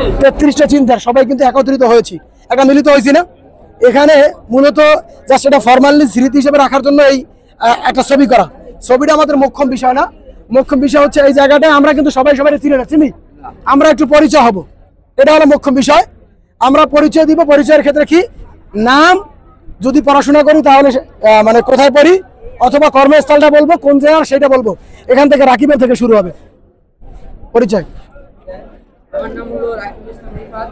33টা চিন্তার সবাই কিন্তু একত্রিত হয়েছি, একটা মিলিত হয়েছি না। এখানে মূলত জাস্ট এটা ফরমালি স্মৃতি হিসেবে রাখার জন্য এই একটা ছবি করা। ছবিটা আমাদের মুখ্য বিষয় না, মুখ্য বিষয় হচ্ছে এই জায়গাটায় আমরা কিন্তু সবাই চিনি, আমরা একটু পরিচয় হব, এটা হলো মুখ্য বিষয়। আমরা পরিচয় দিব, পরিচয়ের ক্ষেত্রে কি নাম, যদি পড়াশোনা করি তাহলে মানে কোথায় পড়ি, অথবা কর্মস্থলটা বলবো, কোন জায়গা সেটা বলবো। এখান থেকে রাকিবের থেকে শুরু হবে পরিচয়। আমার নাম হলো রাকিব ইসলাম রিফাত।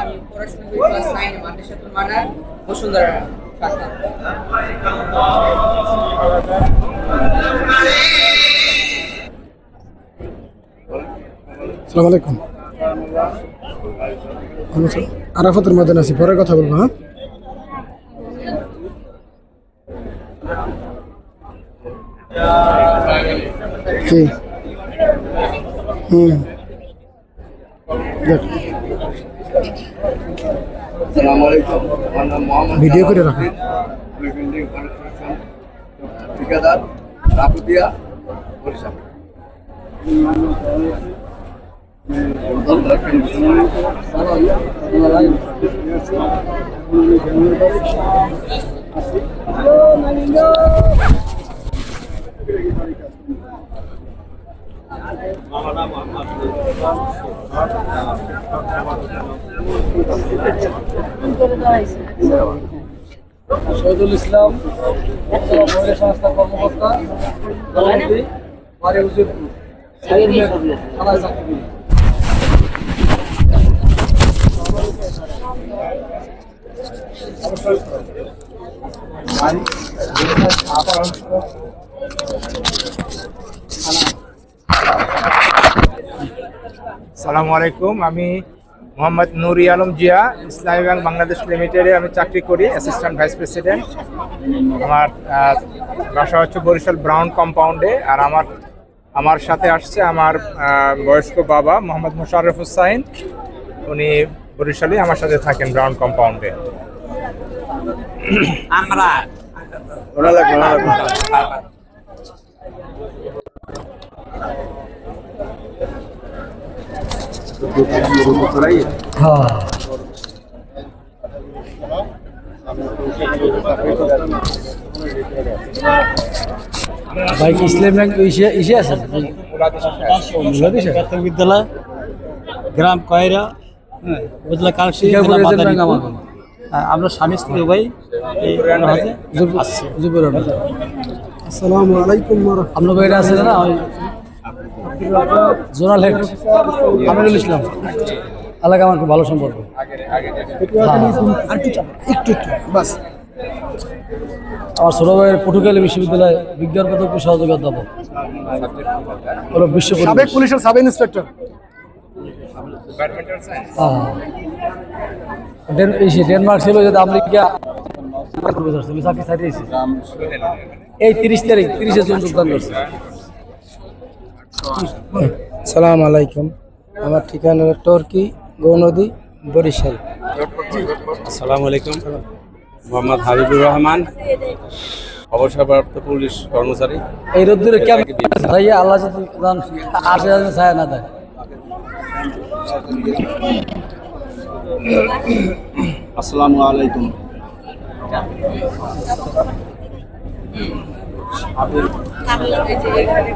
আমি পড়াশোনা করি ক্লাস 9 মাদ্রাসাতুল মানার বসুন্ধরা শাখা। আসসালামু আলাইকুম। আরাফাতের মধ্যে আছি, পরে কথা বলবো। হ্যাঁ, ভিডিও করে রাখো। ঠিকাদার রাপুতিয়া বরিশাল। শহীদুল ইসলাম মহিলা সংস্থা কর্মকর্তা, থানায় চাকরি। আসসালামু আলাইকুম, আমি মোহাম্মদ নুরি আলম জিয়া, ইসলামী ব্যাংক বাংলাদেশ লিমিটেডে আমি চাকরি করি, অ্যাসিস্ট্যান্ট ভাইস প্রেসিডেন্ট। আমার বাসা হচ্ছে বরিশাল ব্রাউন কম্পাউন্ডে। আর আমার সাথে আসছে আমার বয়স্ক বাবা মোহাম্মদ মোশাররফ হুসাইন, উনি বরিশালে আমার সাথে থাকেন ব্রাউন কম্পাউন্ডে। ভাই কি ইসলাম ব্যাংক ইসে আছে প্রাথমিক বিদ্যালয় গ্রাম কয়রা বুঝলা কালসি। আমরা স্বামী স্ত্রী ভাই। আসসালামু আলাইকুম। আপনার ভাইরা আছে না জোনাল হেড আমিরুল ইসলাম, এলাকা আমার খুব ভালো সম্পর্ক। আমার ছোট ভাইয়ের পটুয়াখালী বিশ্ববিদ্যালয় বিজ্ঞান পদক সহযোগী অধ্যাপক, হলো বিশ্ব সাবেক পুলিশের সাব ইন্সপেক্টর। ডেনমার্ক ছিল, যদি আমেরিকা চাকরি ছাড়িয়েছি। এই 30 জুন যোগদান করছে। আসসালামু আলাইকুম, আমার ঠিকানা টর্কি গৌনদী বরিশাল। আসসালামু আলাইকুম, মোহাম্মদ হাবিবুর রহমান, অবসরপ্রাপ্ত পুলিশ কর্মচারী। এই রোদ্দুরে কেমন ভাইয়া, আল্লাহ যদি আসে ছায়া না দেয়। আসসালামু আলাইকুম। এই যে এখানে